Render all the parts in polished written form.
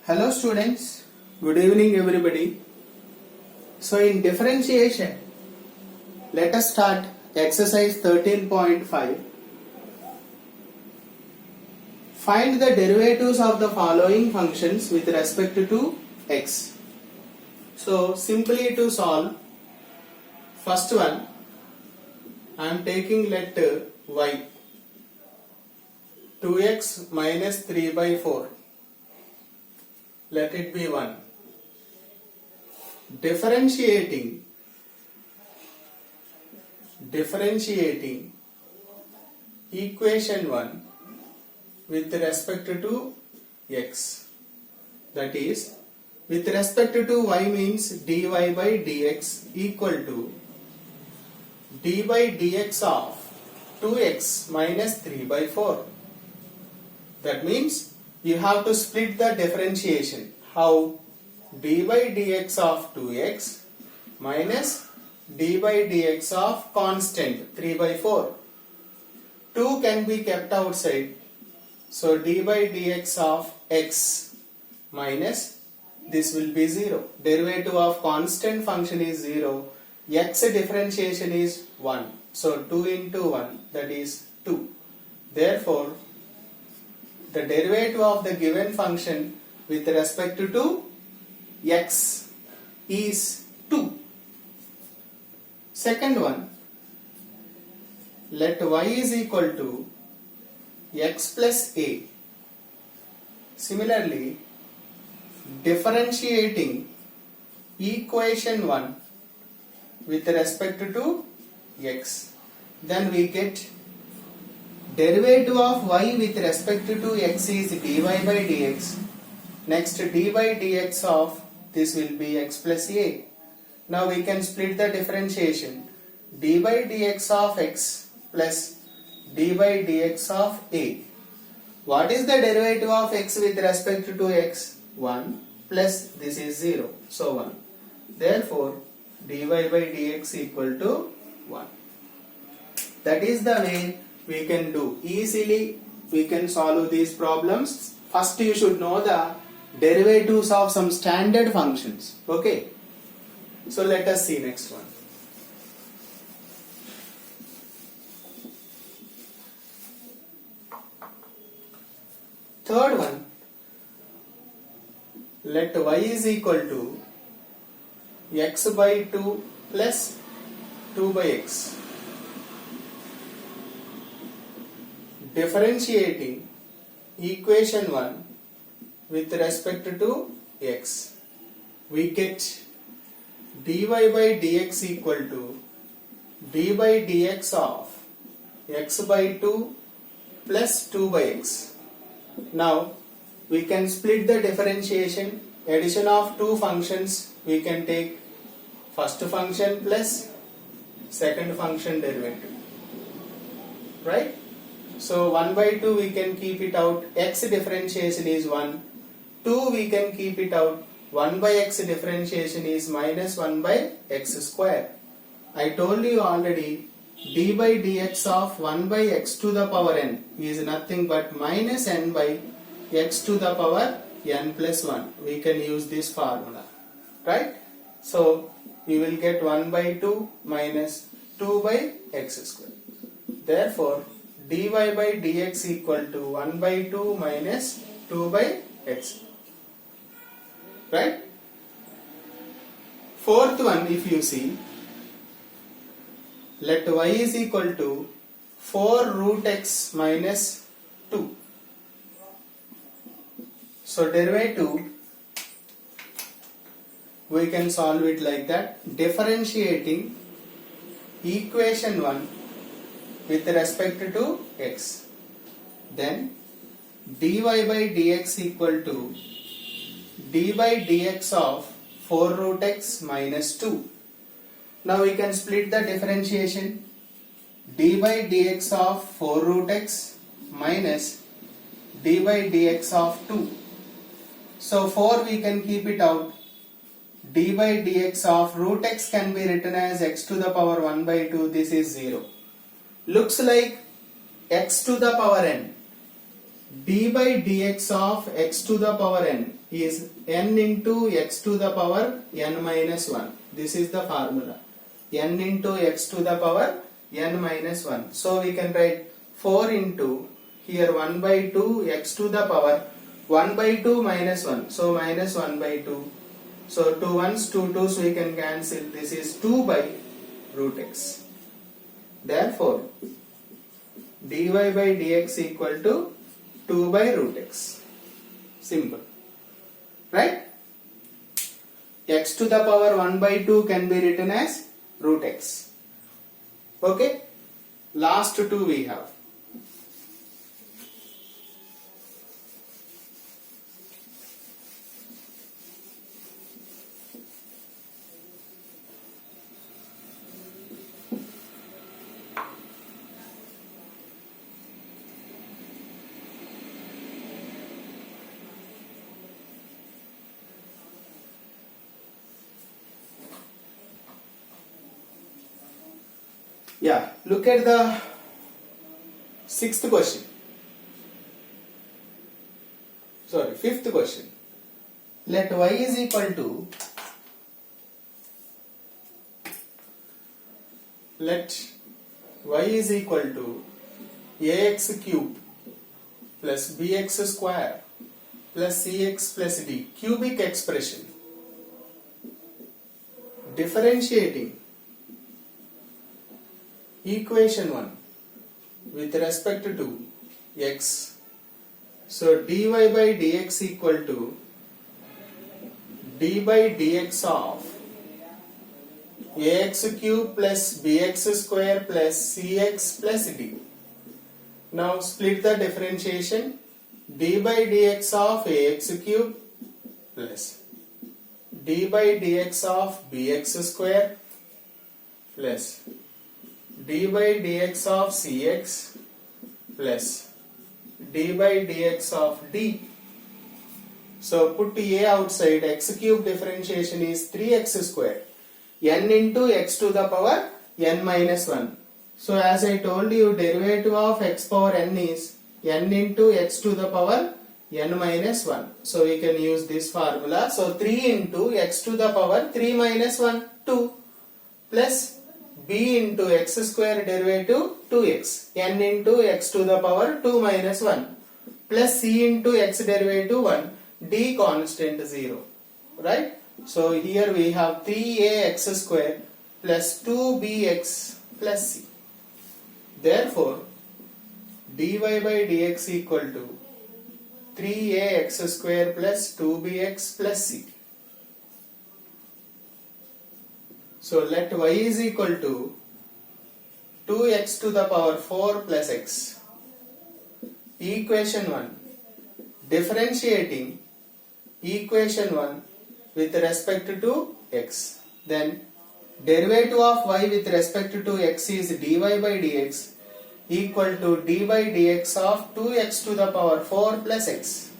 Hello students, good evening everybody. So in differentiation, let us start exercise 13.5. Find the derivatives of the following functions with respect to x. So simply to solve, first one, I am taking let y, 2x minus 3 by 4. Let it be 1. Differentiating equation 1 with respect to x, that is with respect to y means dy by dx equal to d by dx of 2x minus 3 by 4. That means you have to split the differentiation. How? D by dx of 2x minus d by dx of constant 3 by 4. 2 can be kept outside. So d by dx of x minus this will be 0. Derivative of constant function is 0. X differentiation is 1. So 2 into 1, that is 2. Therefore, the derivative of the given function with respect to x is 2. Second one, let y is equal to x plus a. Similarly, differentiating equation 1 with respect to x, then we get derivative of y with respect to x is dy by dx. Next, d by dx of this will be x plus a. Now we can split the differentiation. D by dx of x plus d by dx of a. What is the derivative of x with respect to x? 1 plus this is 0. So 1. Therefore, dy by dx equal to 1. That is the way we can do. Easily we can solve these problems. First you should know the derivatives of some standard functions. Okay. So let us see next one. Third one, let y is equal to x by 2 plus 2 by x. Differentiating equation 1 with respect to x, we get dy by dx equal to d by dx of x by 2 plus 2 by x. Now we can split the differentiation. Addition of two functions, we can take first function plus second function derivative, right? So 1 by 2 we can keep it out, x differentiation is 1. 2 we can keep it out, 1 by x differentiation is minus 1 by x square. I told you already, d by dx of 1 by x to the power n is nothing but minus n by x to the power n plus 1. We can use this formula, right? So you will get 1 by 2 minus 2 by x square. Therefore, dy by dx equal to 1 by 2 minus 2 by x. Right? Fourth one, if you see, let y is equal to 4 root x minus 2. So derivative, we can solve it like that. Differentiating equation 1 with respect to x, then dy by dx equal to d by dx of 4 root x minus 2. Now we can split the differentiation. D by dx of 4 root x minus d by dx of 2. So 4 we can keep it out. D by dx of root x can be written as x to the power 1 by 2. This is 0. Looks like x to the power n. d by dx of x to the power n is n into x to the power n minus 1. This is the formula. N into x to the power n minus 1. So we can write 4 into here 1 by 2 x to the power 1 by 2 minus 1. So minus 1 by 2. So 2 ones, 2 twos we can cancel. This is 2 by root x. Therefore, dy by dx equal to 2 by root x. Simple. Right? X to the power 1 by 2 can be written as root x. Okay? Last two we have. Yeah, look at the fifth question. Let y is equal to ax cube plus bx square plus cx plus d, cubic expression. Differentiating equation 1 with respect to x. So dy by dx equal to d by dx of ax cube plus bx square plus cx plus d. Now split the differentiation. D by dx of ax cube plus d by dx of bx square plus d by dx of cx plus d by dx of d. So put a outside. X cube differentiation is 3x square, n into x to the power n minus 1. So as I told you, derivative of x power n is n into x to the power n minus 1. So we can use this formula. So 3 into x to the power 3 minus 1, 2 plus b into x square derivative 2x, n into x to the power 2 minus 1 plus c into x derivative 1, d constant 0. Right? So here we have 3ax square plus 2bx plus c. Therefore, dy by dx equal to 3ax square plus 2bx plus c. So let y is equal to 2x to the power 4 plus x. Equation 1. Differentiating equation 1 with respect to x. Then derivative of y with respect to x is dy by dx equal to d by dx of 2x to the power 4 plus x.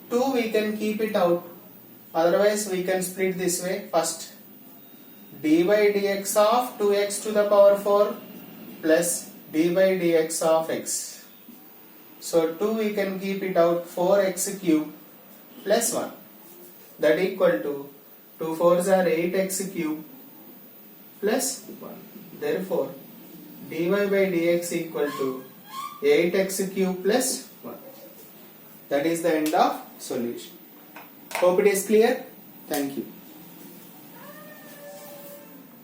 2 we can keep it out. Otherwise we can split this way. First, d by dx of 2x to the power 4 plus d by dx of x. So 2 we can keep it out. 4x cube plus 1. That equal to 2 4s are 8x cube plus 1. Therefore, dy by dx equal to 8x cube plus 1. That is the end of solution. Hope it is clear. Thank you.